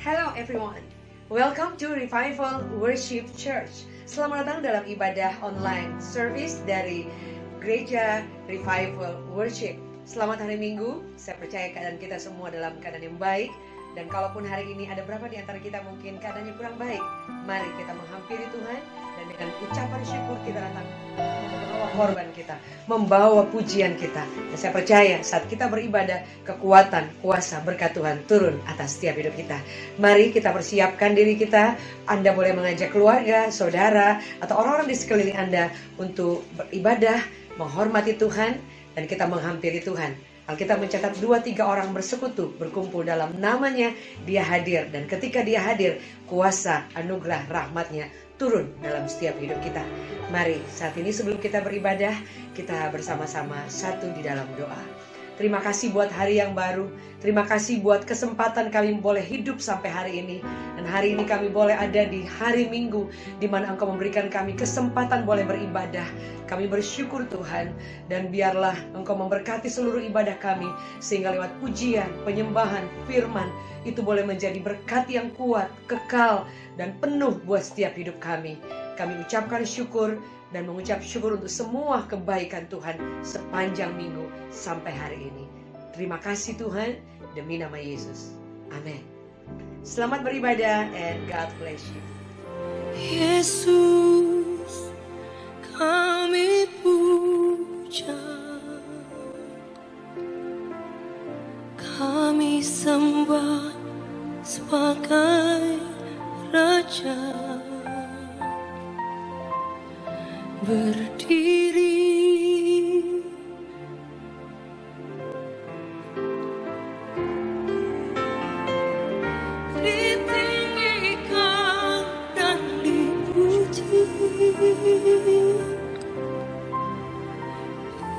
Hello everyone, welcome to Revival Worship Church. Selamat datang dalam ibadah online service dari Gereja Revival Worship. Selamat hari Minggu, saya percaya keadaan kita semua dalam keadaan yang baik. Dan kalaupun hari ini ada berapa di antara kita mungkin keadaannya kurang baik, mari kita menghampiri Tuhan dan dengan ucapan syukur kita datang membawa korban kita, membawa pujian kita. Dan saya percaya saat kita beribadah, kekuatan, kuasa, berkat Tuhan turun atas setiap hidup kita. Mari kita persiapkan diri kita. Anda boleh mengajak keluarga, saudara, atau orang-orang di sekeliling Anda untuk beribadah, menghormati Tuhan, dan kita menghampiri Tuhan. Alkitab mencatat 2-3 orang bersekutu, berkumpul dalam namanya, dia hadir. Dan ketika dia hadir, kuasa, anugerah, rahmatnya turun dalam setiap hidup kita. Mari saat ini sebelum kita beribadah, kita bersama-sama satu di dalam doa. Terima kasih buat hari yang baru. Terima kasih buat kesempatan kami boleh hidup sampai hari ini. Dan hari ini kami boleh ada di hari Minggu, di mana Engkau memberikan kami kesempatan boleh beribadah. Kami bersyukur Tuhan. Dan biarlah Engkau memberkati seluruh ibadah kami, sehingga lewat pujian, penyembahan, firman, itu boleh menjadi berkat yang kuat, kekal, dan penuh buat setiap hidup kami. Kami ucapkan syukur dan mengucap syukur untuk semua kebaikan Tuhan sepanjang minggu sampai hari ini. Terima kasih Tuhan, demi nama Yesus. Amin. Selamat beribadah and God bless you. Yesus, kami puja, kami sembah sebagai Raja. Berdiri ditinggikan dan dipuji,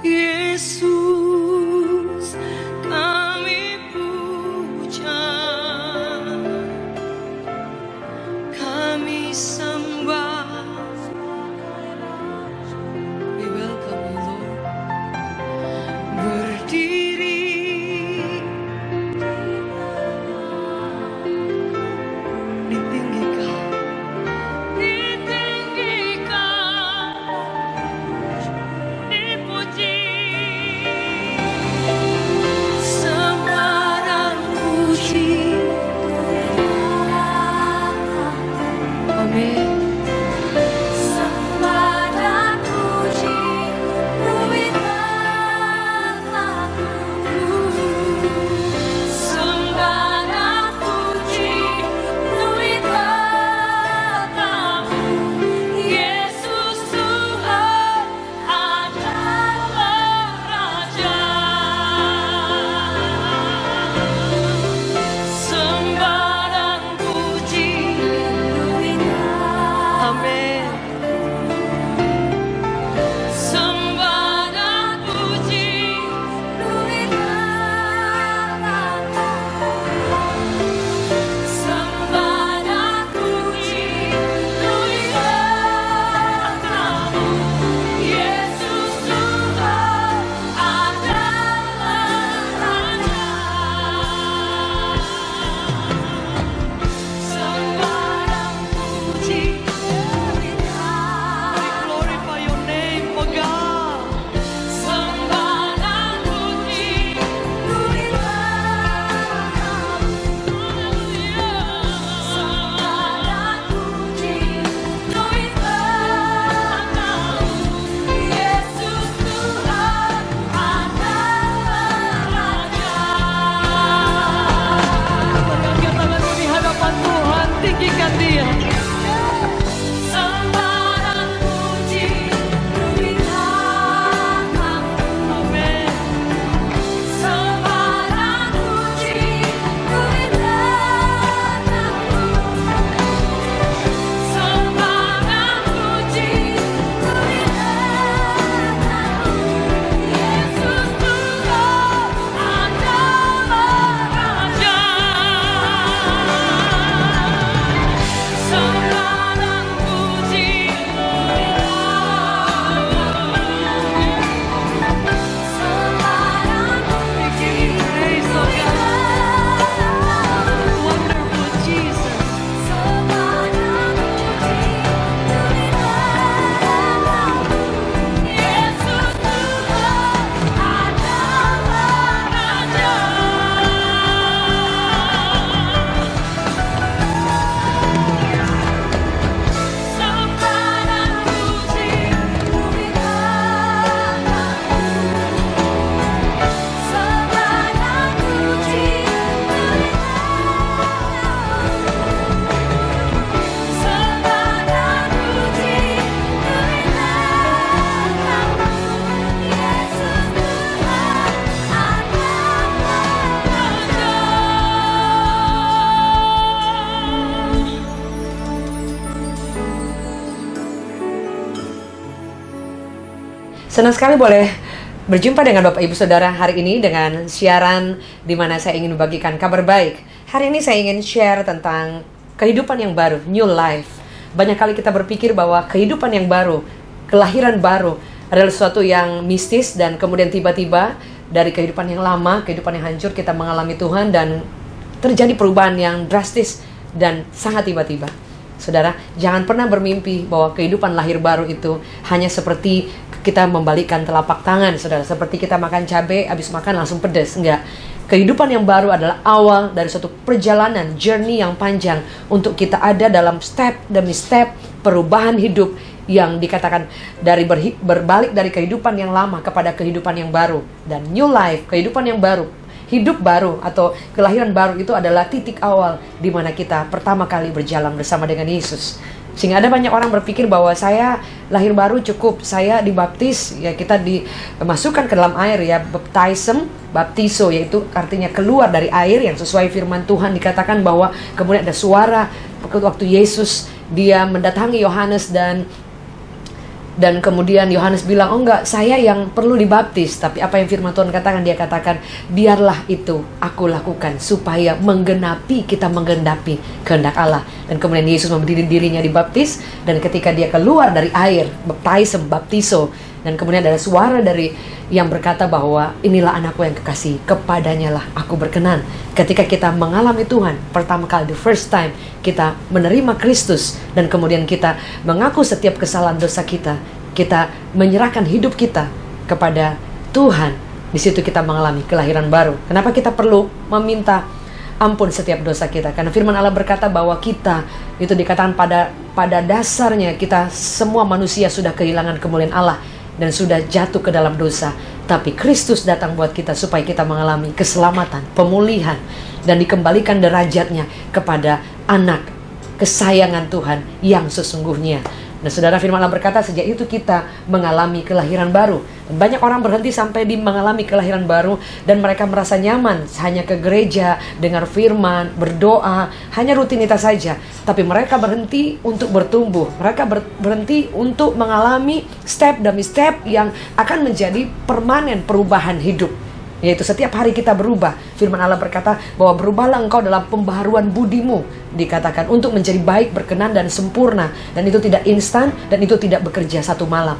Yesus kami puja, kami sembah. Ditinggikan, dipuji, Senang sekali boleh berjumpa dengan Bapak Ibu Saudara hari ini dengan siaran di mana saya ingin membagikan kabar baik. Hari ini saya ingin share tentang kehidupan yang baru, new life. Banyak kali kita berpikir bahwa kehidupan yang baru, kelahiran baru adalah sesuatu yang mistis dan kemudian tiba-tiba dari kehidupan yang lama, kehidupan yang hancur, kita mengalami Tuhan dan terjadi perubahan yang drastis dan sangat tiba-tiba. Saudara, jangan pernah bermimpi bahwa kehidupan lahir baru itu hanya seperti kita membalikkan telapak tangan, saudara. Seperti kita makan cabai, habis makan langsung pedas. Enggak. Kehidupan yang baru adalah awal dari suatu perjalanan, journey yang panjang untuk kita ada dalam step demi step perubahan hidup yang dikatakan dari berbalik dari kehidupan yang lama kepada kehidupan yang baru. Dan new life, kehidupan yang baru, hidup baru atau kelahiran baru itu adalah titik awal di mana kita pertama kali berjalan bersama dengan Yesus. Sehingga ada banyak orang berpikir bahwa saya lahir baru cukup saya dibaptis, ya kita dimasukkan ke dalam air, ya baptiso, yaitu artinya keluar dari air yang sesuai firman Tuhan. Dikatakan bahwa kemudian ada suara waktu Yesus dia mendatangi Yohanes dan kemudian Yohanes bilang, oh enggak, saya yang perlu dibaptis. Tapi apa yang firman Tuhan katakan? Dia katakan, biarlah itu aku lakukan supaya kita menggenapi kehendak Allah. Dan kemudian Yesus memberi dirinya dibaptis. Dan ketika dia keluar dari air, baptiso, dan kemudian ada suara dari yang berkata bahwa inilah anakku yang kekasih, kepadanya lah aku berkenan. Ketika kita mengalami Tuhan pertama kali, the first time kita menerima Kristus, dan kemudian kita mengaku setiap kesalahan dosa kita menyerahkan hidup kita kepada Tuhan, di situ kita mengalami kelahiran baru. Kenapa kita perlu meminta ampun setiap dosa kita? Karena firman Allah berkata bahwa kita itu dikatakan pada dasarnya kita semua manusia sudah kehilangan kemuliaan Allah dan sudah jatuh ke dalam dosa. Tapi Kristus datang buat kita supaya kita mengalami keselamatan, pemulihan, dan dikembalikan derajatnya kepada anak kesayangan Tuhan yang sesungguhnya. Nah, saudara, firman Allah berkata sejak itu kita mengalami kelahiran baru. Dan banyak orang berhenti sampai mengalami kelahiran baru dan mereka merasa nyaman hanya ke gereja, dengar firman, berdoa, hanya rutinitas saja. Tapi mereka berhenti untuk bertumbuh. Mereka berhenti untuk mengalami step demi step yang akan menjadi permanen perubahan hidup. Yaitu setiap hari kita berubah. Firman Allah berkata bahwa berubahlah engkau dalam pembaharuan budimu. Dikatakan untuk menjadi baik, berkenan, dan sempurna. Dan itu tidak instan, dan itu tidak bekerja satu malam.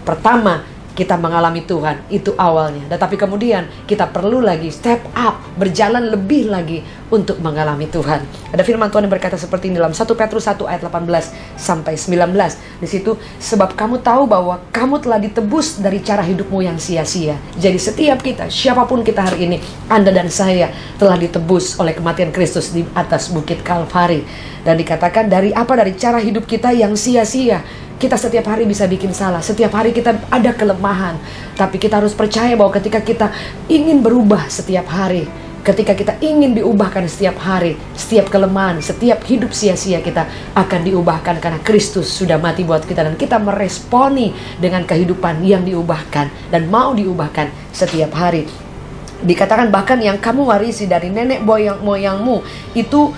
Pertama, kita mengalami Tuhan, itu awalnya. Tetapi kemudian kita perlu lagi step up, berjalan lebih lagi untuk mengalami Tuhan. Ada firman Tuhan yang berkata seperti ini dalam 1 Petrus 1 ayat 18 sampai 19. Di situ, sebab kamu tahu bahwa kamu telah ditebus dari cara hidupmu yang sia-sia. Jadi setiap kita, siapapun kita hari ini, Anda dan saya telah ditebus oleh kematian Kristus di atas bukit Kalvari. Dan dikatakan dari cara hidup kita yang sia-sia. Kita setiap hari bisa bikin salah, setiap hari kita ada kelemahan. Tapi kita harus percaya bahwa ketika kita ingin berubah setiap hari, ketika kita ingin diubahkan setiap hari, setiap kelemahan, setiap hidup sia-sia kita akan diubahkan karena Kristus sudah mati buat kita. Dan kita meresponi dengan kehidupan yang diubahkan dan mau diubahkan setiap hari. Dikatakan bahkan yang kamu warisi dari nenek moyangmu itu,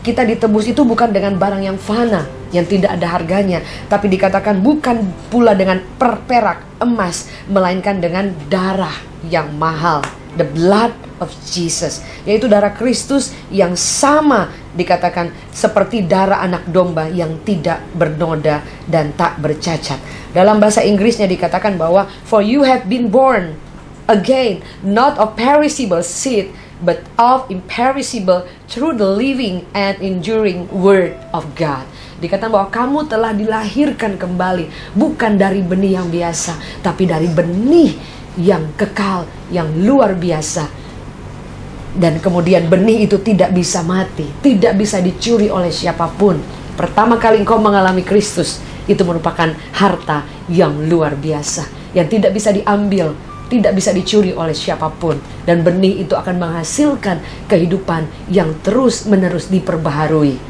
kita ditebus itu bukan dengan barang yang fana, yang tidak ada harganya. Tapi dikatakan bukan pula dengan perak, emas, melainkan dengan darah yang mahal. The blood of Jesus, yaitu darah Kristus yang sama dikatakan seperti darah anak domba yang tidak bernoda dan tak bercacat. Dalam bahasa Inggrisnya dikatakan bahwa for you have been born again, not of perishable seed, but of imperishable through the living and enduring word of God. Dikatakan bahwa kamu telah dilahirkan kembali, bukan dari benih yang biasa, tapi dari benih yang kekal, yang luar biasa. Dan kemudian benih itu tidak bisa mati, tidak bisa dicuri oleh siapapun. Pertama kali engkau mengalami Kristus, itu merupakan harta yang luar biasa, yang tidak bisa diambil, tidak bisa dicuri oleh siapapun. Dan benih itu akan menghasilkan kehidupan yang terus-menerus diperbaharui,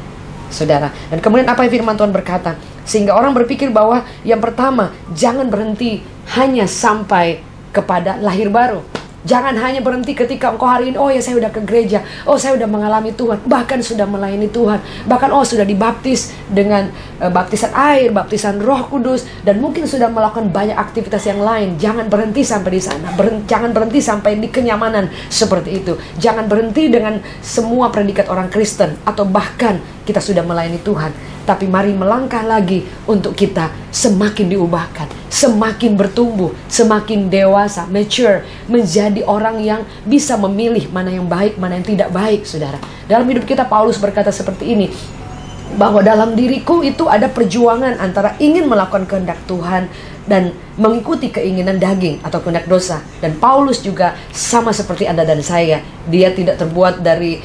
saudara. Dan kemudian apa yang firman Tuhan berkata? Sehingga orang berpikir bahwa yang pertama, jangan berhenti hanya sampai kepada lahir baru. Jangan hanya berhenti ketika engkau hari ini, oh ya saya udah ke gereja, oh saya udah mengalami Tuhan, bahkan sudah melayani Tuhan, bahkan oh sudah dibaptis dengan baptisan air, baptisan Roh Kudus, dan mungkin sudah melakukan banyak aktivitas yang lain. Jangan berhenti sampai di sana, jangan berhenti sampai di kenyamanan seperti itu. Jangan berhenti dengan semua predikat orang Kristen, atau bahkan kita sudah melayani Tuhan. Tapi mari melangkah lagi untuk kita semakin diubahkan, semakin bertumbuh, semakin dewasa, mature, menjadi orang yang bisa memilih mana yang baik, mana yang tidak baik, saudara. Dalam hidup kita, Paulus berkata seperti ini, bahwa dalam diriku itu ada perjuangan antara ingin melakukan kehendak Tuhan dan mengikuti keinginan daging atau kehendak dosa. Dan Paulus juga sama seperti Anda dan saya. Dia tidak terbuat dari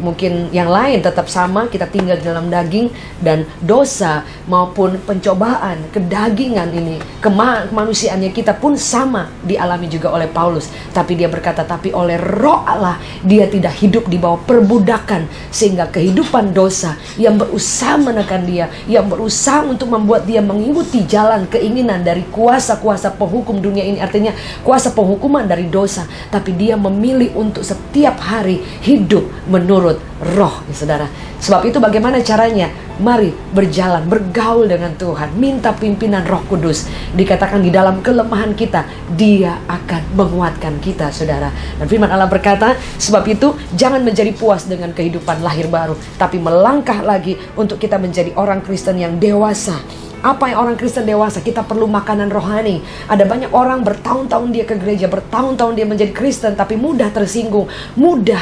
mungkin yang lain, tetap sama, kita tinggal di dalam daging, dan dosa maupun pencobaan, kedagingan ini, kemanusiaannya kita pun sama dialami juga oleh Paulus. Tapi dia berkata, tapi oleh Roh Allah dia tidak hidup di bawah perbudakan, sehingga kehidupan dosa yang berusaha menekan dia, yang berusaha untuk membuat dia mengikuti jalan keinginan dari kuasa-kuasa penghukum dunia ini, artinya kuasa penghukuman dari dosa. Tapi dia memilih untuk setiap hari hidup menurut Roh, ya saudara. Sebab itu bagaimana caranya? Mari berjalan, bergaul dengan Tuhan, minta pimpinan Roh Kudus. Dikatakan di dalam kelemahan kita, Dia akan menguatkan kita, saudara. Dan firman Allah berkata, sebab itu jangan menjadi puas dengan kehidupan lahir baru, tapi melangkah lagi untuk kita menjadi orang Kristen yang dewasa. Apa yang orang Kristen dewasa? Kita perlu makanan rohani. Ada banyak orang bertahun-tahun dia ke gereja, bertahun-tahun dia menjadi Kristen, tapi mudah tersinggung, mudah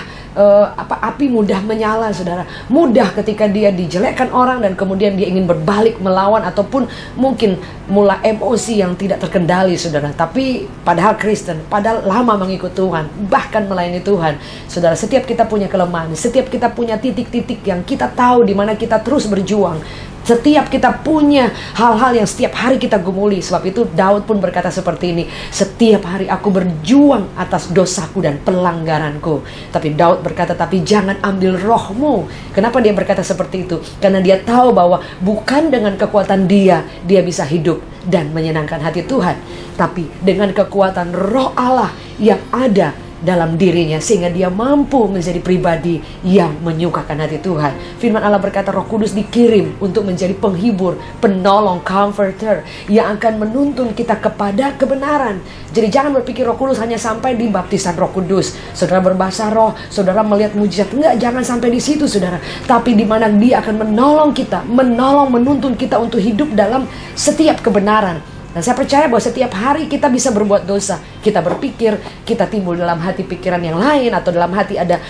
api mudah menyala, saudara. Mudah ketika dia dijelekkan orang dan kemudian dia ingin berbalik melawan, ataupun mungkin mulai emosi yang tidak terkendali, saudara. Tapi padahal Kristen, padahal lama mengikut Tuhan, bahkan melayani Tuhan, saudara. Setiap kita punya kelemahan, setiap kita punya titik-titik yang kita tahu di mana kita terus berjuang. Setiap kita punya hal-hal yang setiap hari kita gumuli. Sebab itu Daud pun berkata seperti ini, setiap hari aku berjuang atas dosaku dan pelanggaranku. Tapi Daud berkata, tapi jangan ambil rohmu. Kenapa dia berkata seperti itu? Karena dia tahu bahwa bukan dengan kekuatan dia bisa hidup dan menyenangkan hati Tuhan, tapi dengan kekuatan Roh Allah yang ada dalam dirinya, sehingga dia mampu menjadi pribadi yang menyukakan hati Tuhan. Firman Allah berkata, Roh Kudus dikirim untuk menjadi penghibur, penolong, comforter, yang akan menuntun kita kepada kebenaran. Jadi jangan berpikir Roh Kudus hanya sampai di baptisan Roh Kudus, saudara berbahasa roh, saudara melihat mujizat. Enggak, jangan sampai di situ, saudara. Tapi di mana dia akan menolong kita, menuntun kita untuk hidup dalam setiap kebenaran. Dan saya percaya bahwa setiap hari kita bisa berbuat dosa. Kita berpikir, kita timbul dalam hati pikiran yang lain, atau dalam hati ada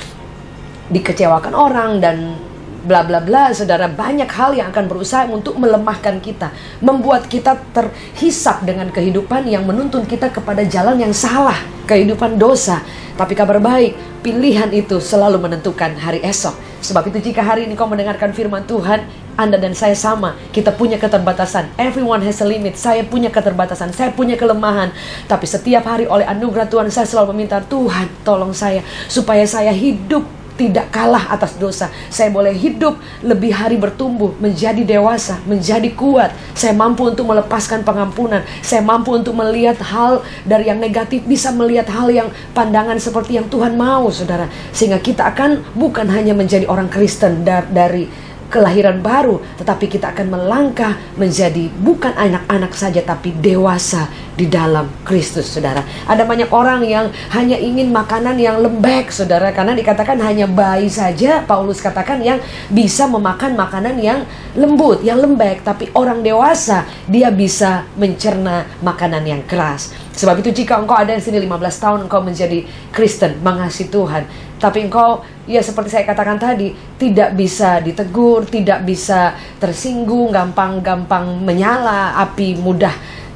dikecewakan orang dan bla bla bla, saudara. Banyak hal yang akan berusaha untuk melemahkan kita, membuat kita terhisap dengan kehidupan yang menuntun kita kepada jalan yang salah, kehidupan dosa. Tapi kabar baik, pilihan itu selalu menentukan hari esok. Sebab itu jika hari ini kau mendengarkan firman Tuhan, Anda dan saya sama, kita punya keterbatasan. Everyone has a limit. Saya punya keterbatasan, saya punya kelemahan. Tapi setiap hari oleh anugerah Tuhan, saya selalu meminta, Tuhan tolong saya, supaya saya hidup tidak kalah atas dosa. Saya boleh hidup lebih hari bertumbuh, menjadi dewasa, menjadi kuat. Saya mampu untuk melepaskan pengampunan. Saya mampu untuk melihat hal dari yang negatif, bisa melihat hal yang pandangan seperti yang Tuhan mau, saudara. Sehingga kita akan bukan hanya menjadi orang Kristen dari kelahiran baru, tetapi kita akan melangkah menjadi bukan anak-anak saja, tapi dewasa di dalam Kristus, saudara. Ada banyak orang yang hanya ingin makanan yang lembek, saudara, karena dikatakan hanya bayi saja, Paulus katakan, yang bisa memakan makanan yang lembut, yang lembek. Tapi orang dewasa, dia bisa mencerna makanan yang keras. Sebab itu jika engkau ada di sini 15 tahun, engkau menjadi Kristen, mengasihi Tuhan, tapi engkau, ya seperti saya katakan tadi, tidak bisa ditegur, tidak bisa tersinggung, gampang-gampang menyala, api mudah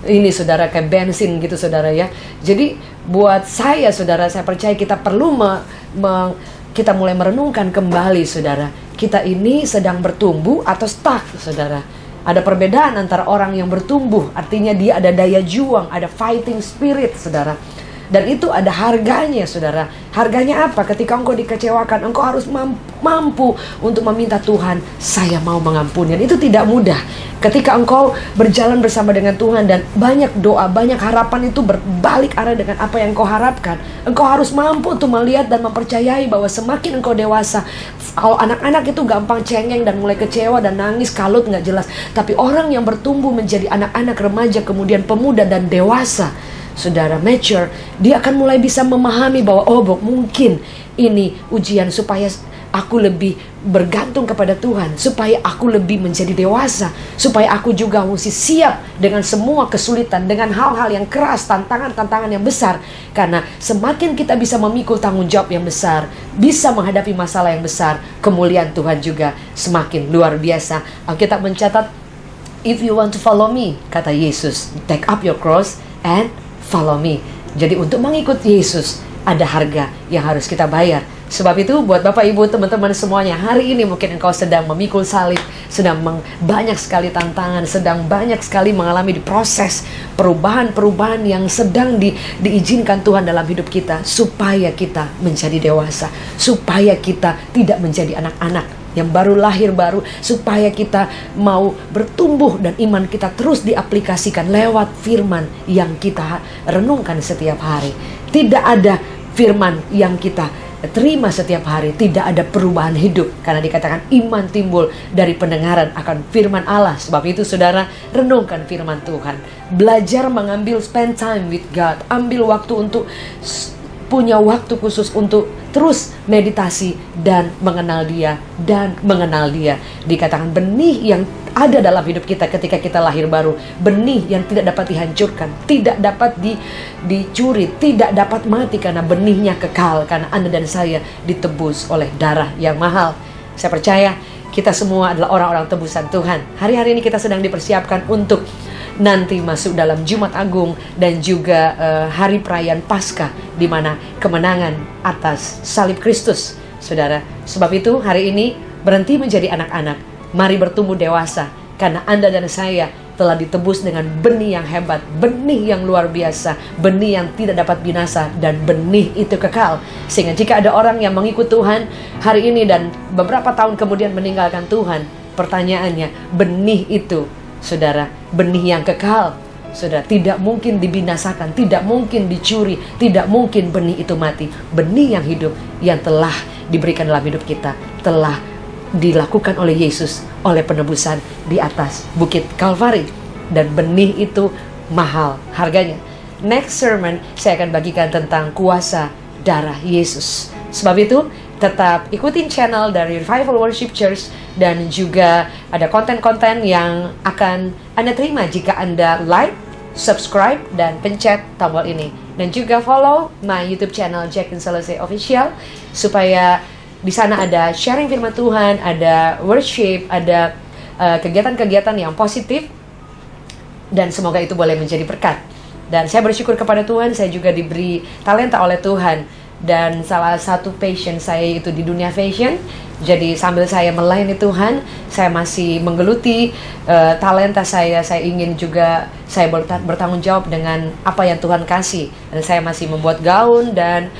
ini, saudara, kayak bensin gitu, saudara, ya. Jadi buat saya, saudara, saya percaya kita perlu kita mulai merenungkan kembali, saudara. Kita ini sedang bertumbuh atau stuck, saudara. Ada perbedaan antara orang yang bertumbuh, artinya dia ada daya juang, ada fighting spirit, saudara. Dan itu ada harganya, saudara. Harganya apa? Ketika engkau dikecewakan, engkau harus mampu untuk meminta Tuhan, saya mau mengampuni. Dan itu tidak mudah. Ketika engkau berjalan bersama dengan Tuhan dan banyak doa, banyak harapan itu berbalik arah dengan apa yang engkau harapkan, engkau harus mampu untuk melihat dan mempercayai bahwa semakin engkau dewasa, kalau anak-anak itu gampang cengeng dan mulai kecewa dan nangis, kalut nggak jelas. Tapi orang yang bertumbuh menjadi anak-anak, remaja, kemudian pemuda dan dewasa, saudara, mature, dia akan mulai bisa memahami bahwa mungkin ini ujian supaya aku lebih bergantung kepada Tuhan, supaya aku lebih menjadi dewasa, supaya aku juga mesti siap dengan semua kesulitan, dengan hal-hal yang keras, tantangan-tantangan yang besar. Karena semakin kita bisa memikul tanggung jawab yang besar, bisa menghadapi masalah yang besar, kemuliaan Tuhan juga semakin luar biasa. Alkitab mencatat, if you want to follow me, kata Yesus, take up your cross and follow me. Jadi untuk mengikut Yesus ada harga yang harus kita bayar. Sebab itu buat Bapak Ibu, teman-teman semuanya, hari ini mungkin engkau sedang memikul salib, sedang banyak sekali tantangan, sedang banyak sekali mengalami di proses perubahan-perubahan yang sedang diizinkan Tuhan dalam hidup kita, supaya kita menjadi dewasa, supaya kita tidak menjadi anak-anak yang baru lahir baru, supaya kita mau bertumbuh dan iman kita terus diaplikasikan lewat firman yang kita renungkan setiap hari. Tidak ada firman yang kita terima setiap hari, tidak ada perubahan hidup. Karena dikatakan iman timbul dari pendengaran akan firman Allah. Sebab itu saudara, renungkan firman Tuhan, belajar mengambil spend time with God, ambil waktu untuk punya waktu khusus untuk terus meditasi dan mengenal Dia, dan mengenal Dia. Dikatakan benih yang ada dalam hidup kita ketika kita lahir baru, benih yang tidak dapat dihancurkan, tidak dapat dicuri, tidak dapat mati, karena benihnya kekal, karena Anda dan saya ditebus oleh darah yang mahal. Saya percaya kita semua adalah orang-orang tebusan Tuhan. Hari-hari ini kita sedang dipersiapkan untuk nanti masuk dalam Jumat Agung dan juga hari perayaan Paskah, di mana kemenangan atas salib Kristus, saudara. Sebab itu hari ini berhenti menjadi anak-anak, mari bertumbuh dewasa, karena Anda dan saya telah ditebus dengan benih yang hebat, benih yang luar biasa, benih yang tidak dapat binasa, dan benih itu kekal. Sehingga jika ada orang yang mengikut Tuhan hari ini dan beberapa tahun kemudian meninggalkan Tuhan, pertanyaannya, benih itu, saudara, benih yang kekal, saudara, tidak mungkin dibinasakan, tidak mungkin dicuri, tidak mungkin benih itu mati. Benih yang hidup, yang telah diberikan dalam hidup kita, telah dilakukan oleh Yesus, oleh penebusan di atas bukit Kalvari. Dan benih itu mahal harganya. Next sermon saya akan bagikan tentang kuasa darah Yesus. Sebab itu tetap ikutin channel dari Revival Worship Church, dan juga ada konten-konten yang akan Anda terima jika Anda like, subscribe, dan pencet tombol ini. Dan juga follow my YouTube channel Jacqueline Salose Official, supaya di sana ada sharing firman Tuhan, ada worship, ada kegiatan-kegiatan yang positif, dan semoga itu boleh menjadi berkat. Dan saya bersyukur kepada Tuhan, saya juga diberi talenta oleh Tuhan. Dan salah satu passion saya itu di dunia fashion. Jadi sambil saya melayani Tuhan, saya masih menggeluti talenta saya. Saya ingin juga saya bertanggung jawab dengan apa yang Tuhan kasih. Dan saya masih membuat gaun, dan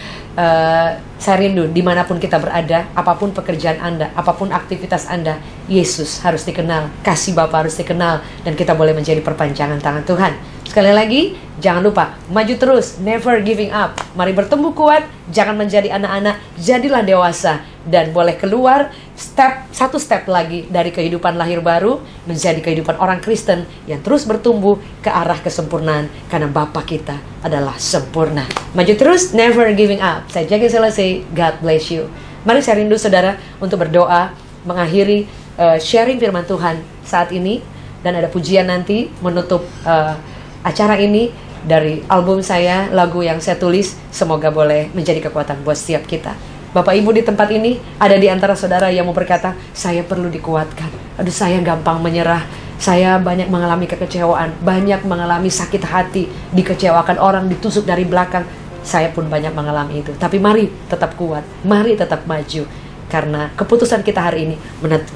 saya rindu dimanapun kita berada, apapun pekerjaan Anda, apapun aktivitas Anda, Yesus harus dikenal, kasih Bapa harus dikenal, dan kita boleh menjadi perpanjangan tangan Tuhan. Sekali lagi, jangan lupa, maju terus, never giving up. Mari bertumbuh kuat, jangan menjadi anak-anak, jadilah dewasa, dan boleh keluar satu step lagi dari kehidupan lahir baru menjadi kehidupan orang Kristen yang terus bertumbuh ke arah kesempurnaan, karena Bapa kita adalah sempurna. Maju terus, never giving up. Saya Jacqueline Salose, God bless you. Mari saya rindu saudara untuk berdoa mengakhiri sharing firman Tuhan saat ini, dan ada pujian nanti menutup acara ini dari album saya, lagu yang saya tulis. Semoga boleh menjadi kekuatan buat setiap kita. Bapak Ibu di tempat ini, ada di antara saudara yang mau berkata, saya perlu dikuatkan. Aduh, saya gampang menyerah. Saya banyak mengalami kekecewaan, banyak mengalami sakit hati, dikecewakan orang, ditusuk dari belakang. Saya pun banyak mengalami itu. Tapi mari tetap kuat, mari tetap maju. Karena keputusan kita hari ini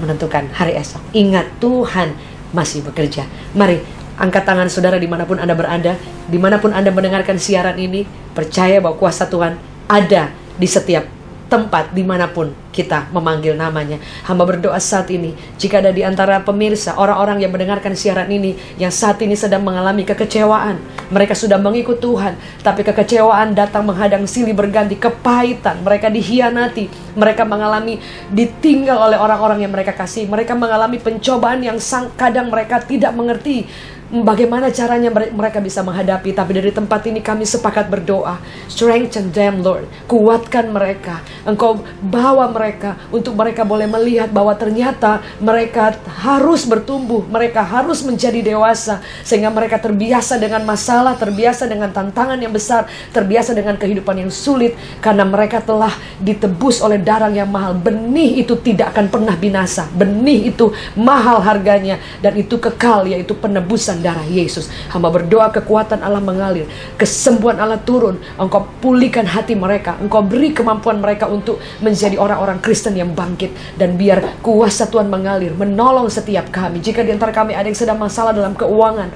menentukan hari esok. Ingat, Tuhan masih bekerja. Mari Angkat tangan saudara dimanapun Anda berada, dimanapun Anda mendengarkan siaran ini, percaya bahwa kuasa Tuhan ada di setiap tempat dimanapun kita memanggil namanya. Hamba berdoa saat ini, jika ada di antara pemirsa, orang-orang yang mendengarkan siaran ini, yang saat ini sedang mengalami kekecewaan, mereka sudah mengikut Tuhan, tapi kekecewaan datang menghadang silih berganti, kepahitan, mereka dihianati, mereka mengalami ditinggal oleh orang-orang yang mereka kasih, mereka mengalami pencobaan yang kadang mereka tidak mengerti bagaimana caranya mereka bisa menghadapi. Tapi dari tempat ini kami sepakat berdoa, strengthen them Lord, kuatkan mereka. Engkau bawa mereka untuk mereka boleh melihat bahwa ternyata mereka harus bertumbuh, mereka harus menjadi dewasa, sehingga mereka terbiasa dengan masalah, terbiasa dengan tantangan yang besar, terbiasa dengan kehidupan yang sulit, karena mereka telah ditebus oleh darah yang mahal. Benih itu tidak akan pernah binasa, benih itu mahal harganya, dan itu kekal, yaitu penebusan darah Yesus. Hamba berdoa kekuatan Allah mengalir, kesembuhan Allah turun, Engkau pulihkan hati mereka, Engkau beri kemampuan mereka untuk menjadi orang-orang Kristen yang bangkit, dan biar kuasa Tuhan mengalir, menolong setiap kami. Jika di antara kami ada yang sedang masalah dalam keuangan,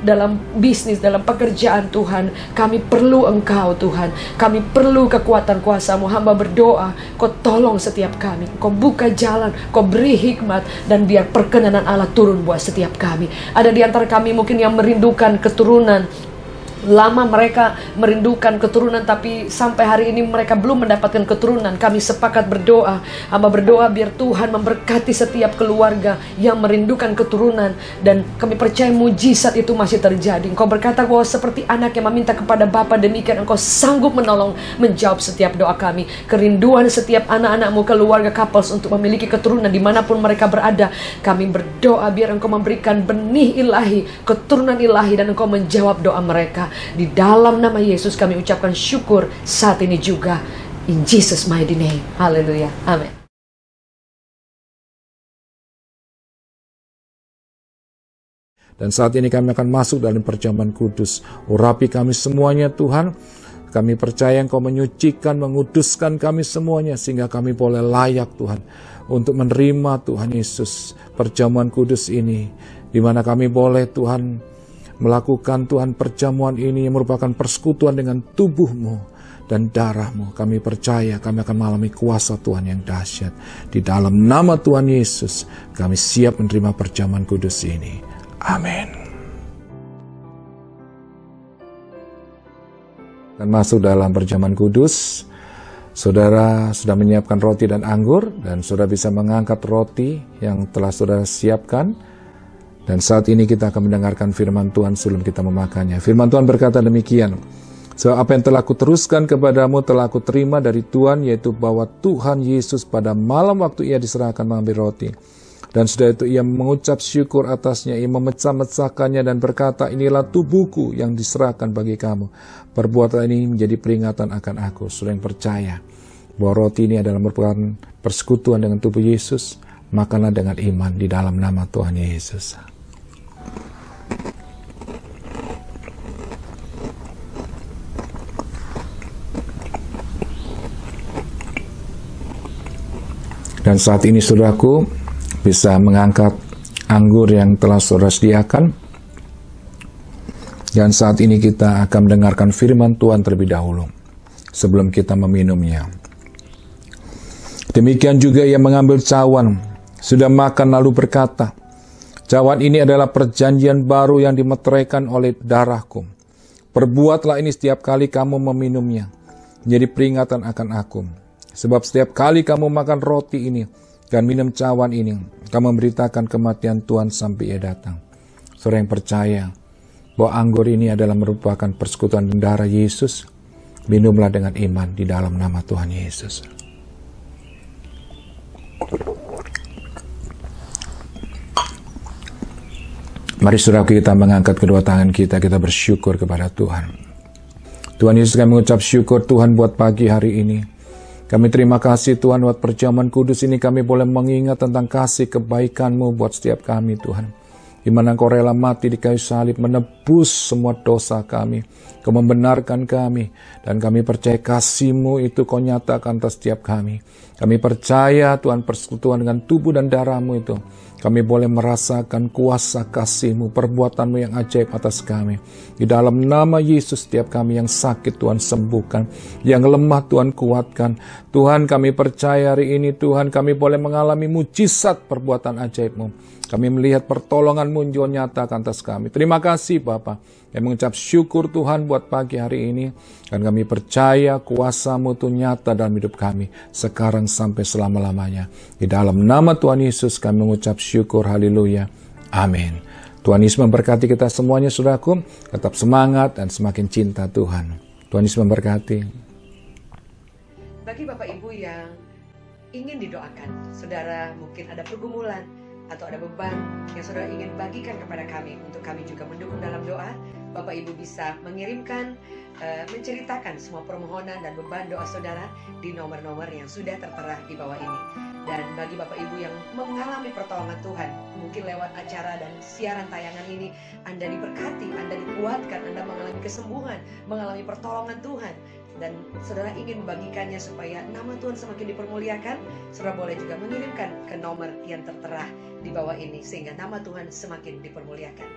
dalam bisnis, dalam pekerjaan, Tuhan, kami perlu Engkau Tuhan, kami perlu kekuatan kuasa-Mu. Hamba berdoa, Kau tolong setiap kami, Kau buka jalan, Kau beri hikmat, dan biar perkenanan Allah turun buat setiap kami. Ada di antara kami mungkin yang merindukan keturunan. Lama mereka merindukan keturunan, tapi sampai hari ini mereka belum mendapatkan keturunan. Kami sepakat berdoa, hamba berdoa biar Tuhan memberkati setiap keluarga yang merindukan keturunan, dan kami percaya mujizat itu masih terjadi. Engkau berkata bahwa seperti anak yang meminta kepada Bapa, demikian Engkau sanggup menolong, menjawab setiap doa kami. Kerinduan setiap anak-anak-Mu, keluarga couples untuk memiliki keturunan dimanapun mereka berada, kami berdoa biar Engkau memberikan benih ilahi, keturunan ilahi, dan Engkau menjawab doa mereka. Di dalam nama Yesus kami ucapkan syukur saat ini juga. In Jesus mighty name. Haleluya. Amin. Dan saat ini kami akan masuk dalam perjamuan kudus. Urapi kami semuanya Tuhan. Kami percaya Engkau menyucikan, menguduskan kami semuanya, sehingga kami boleh layak Tuhan untuk menerima Tuhan Yesus perjamuan kudus ini, di mana kami boleh Tuhan melakukan Tuhan perjamuan ini yang merupakan persekutuan dengan tubuh-Mu dan darah-Mu. Kami percaya kami akan mengalami kuasa Tuhan yang dahsyat. Di dalam nama Tuhan Yesus, kami siap menerima perjamuan kudus ini. Amin. Dan masuk dalam perjamuan kudus, saudara sudah menyiapkan roti dan anggur, dan saudara bisa mengangkat roti yang telah saudara siapkan. Dan saat ini kita akan mendengarkan firman Tuhan sebelum kita memakannya. Firman Tuhan berkata demikian, sebab apa yang telah kuteruskan kepadamu telah aku terima dari Tuhan, yaitu bahwa Tuhan Yesus pada malam waktu ia diserahkan mengambil roti, dan sudah itu ia mengucap syukur atasnya, ia memecah-mecahkannya dan berkata, inilah tubuhku yang diserahkan bagi kamu. Perbuatan ini menjadi peringatan akan aku. Saudara yang percaya bahwa roti ini adalah merupakan persekutuan dengan tubuh Yesus, makanlah dengan iman di dalam nama Tuhan Yesus. Dan saat ini saudaraku bisa mengangkat anggur yang telah saudara sediakan. Dan saat ini kita akan mendengarkan firman Tuhan terlebih dahulu sebelum kita meminumnya. Demikian juga ia mengambil cawan, sudah makan lalu berkata, cawan ini adalah perjanjian baru yang dimeteraikan oleh darahku. Perbuatlah ini setiap kali kamu meminumnya, menjadi peringatan akan aku. Sebab setiap kali kamu makan roti ini dan minum cawan ini, kamu memberitakan kematian Tuhan sampai ia datang. Saudara yang percaya bahwa anggur ini adalah merupakan persekutuan darah Yesus, minumlah dengan iman di dalam nama Tuhan Yesus. Mari saudara kita mengangkat kedua tangan kita bersyukur kepada Tuhan. Tuhan Yesus, kami mengucap syukur Tuhan buat pagi hari ini. Kami terima kasih Tuhan buat perjamuan kudus ini, kami boleh mengingat tentang kasih kebaikan-Mu buat setiap kami Tuhan. Di mana Engkau rela mati di kayu salib menebus semua dosa kami. Kau membenarkan kami, dan kami percaya kasih-Mu itu Kau nyatakan atas setiap kami. Kami percaya Tuhan persekutuan dengan tubuh dan darah-Mu itu. Kami boleh merasakan kuasa kasih-Mu, perbuatan-Mu yang ajaib atas kami. Di dalam nama Yesus, setiap kami yang sakit Tuhan sembuhkan, yang lemah Tuhan kuatkan. Tuhan, kami percaya hari ini Tuhan kami boleh mengalami mujizat perbuatan ajaib-Mu. Kami melihat pertolongan-Mu yang nyatakan atas kami. Terima kasih Bapa. Kami mengucap syukur Tuhan buat pagi hari ini. Dan kami percaya kuasa-Mu itu nyata dalam hidup kami. Sekarang sampai selama-lamanya. Di dalam nama Tuhan Yesus kami mengucap syukur. Haleluya. Amin. Tuhan Yesus memberkati kita semuanya saudaraku. Tetap semangat dan semakin cinta Tuhan. Tuhan Yesus memberkati. Bagi Bapak Ibu yang ingin didoakan, saudara mungkin ada pergumulan atau ada beban yang saudara ingin bagikan kepada kami untuk kami juga mendukung dalam doa, Bapak Ibu bisa mengirimkan, menceritakan semua permohonan dan beban doa saudara di nomor-nomor yang sudah tertera di bawah ini. Dan bagi Bapak Ibu yang mengalami pertolongan Tuhan, mungkin lewat acara dan siaran tayangan ini, Anda diberkati, Anda dikuatkan, Anda mengalami kesembuhan, mengalami pertolongan Tuhan, dan saudara ingin membagikannya supaya nama Tuhan semakin dipermuliakan, saudara boleh juga mengirimkan ke nomor yang tertera di bawah ini sehingga nama Tuhan semakin dipermuliakan.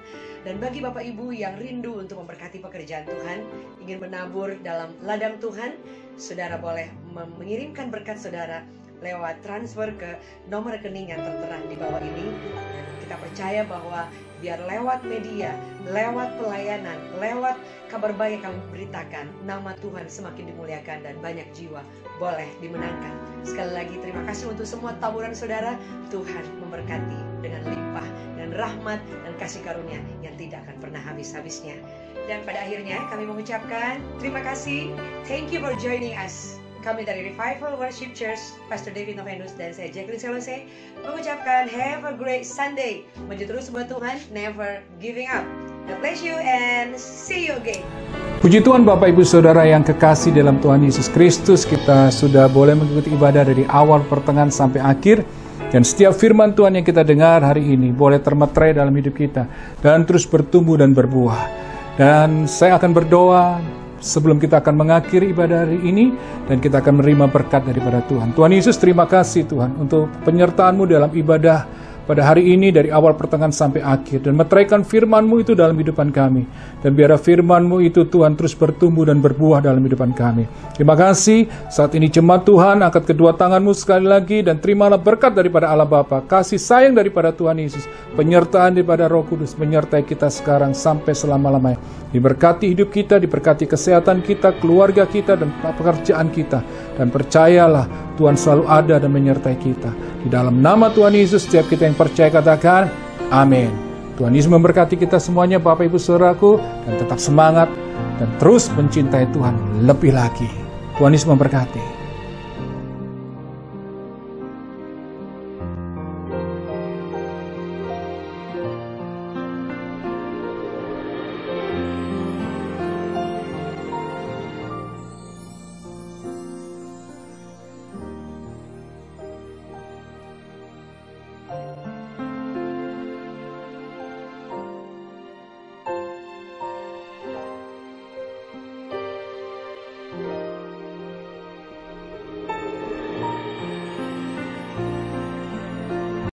Dan bagi Bapak Ibu yang rindu untuk memberkati pekerjaan Tuhan, ingin menabur dalam ladang Tuhan, saudara boleh mengirimkan berkat saudara lewat transfer ke nomor rekening yang tertera di bawah ini. Dan kita percaya bahwa biar lewat media, lewat pelayanan, lewat kabar baik yang kami beritakan, nama Tuhan semakin dimuliakan dan banyak jiwa boleh dimenangkan. Sekali lagi terima kasih untuk semua taburan saudara. Tuhan memberkati dengan limpah dan rahmat dan kasih karunia yang tidak akan pernah habis-habisnya. Dan pada akhirnya kami mengucapkan terima kasih. Thank you for joining us. Kami dari Revival Worship Church, Pastor David Novenus dan saya Jacqueline Selose mengucapkan have a great Sunday. Maju terus buat Tuhan, never giving up. God bless you and see you again. Puji Tuhan Bapak Ibu Saudara yang kekasih dalam Tuhan Yesus Kristus, kita sudah boleh mengikuti ibadah dari awal pertengahan sampai akhir. Dan setiap firman Tuhan yang kita dengar hari ini boleh termeterai dalam hidup kita dan terus bertumbuh dan berbuah. Dan saya akan berdoa sebelum kita akan mengakhiri ibadah hari ini dan kita akan menerima berkat daripada Tuhan. Tuhan Yesus, terima kasih Tuhan untuk penyertaan-Mu dalam ibadah pada hari ini dari awal pertengahan sampai akhir, dan meteraikan firman-Mu itu dalam hidupan kami, dan biarlah firman-Mu itu Tuhan terus bertumbuh dan berbuah dalam hidupan kami. Terima kasih. Saat ini jemaat Tuhan angkat kedua tangan-Mu sekali lagi dan terimalah berkat daripada Allah Bapa, kasih sayang daripada Tuhan Yesus, penyertaan daripada Roh Kudus menyertai kita sekarang sampai selama-lamanya. Diberkati hidup kita, diberkati kesehatan kita, keluarga kita, dan pekerjaan kita. Dan percayalah Tuhan selalu ada dan menyertai kita. Di dalam nama Tuhan Yesus, setiap kita yang percaya katakan, amin. Tuhan Yesus memberkati kita semuanya Bapak Ibu Saudaraku, dan tetap semangat dan terus mencintai Tuhan lebih lagi. Tuhan Yesus memberkati.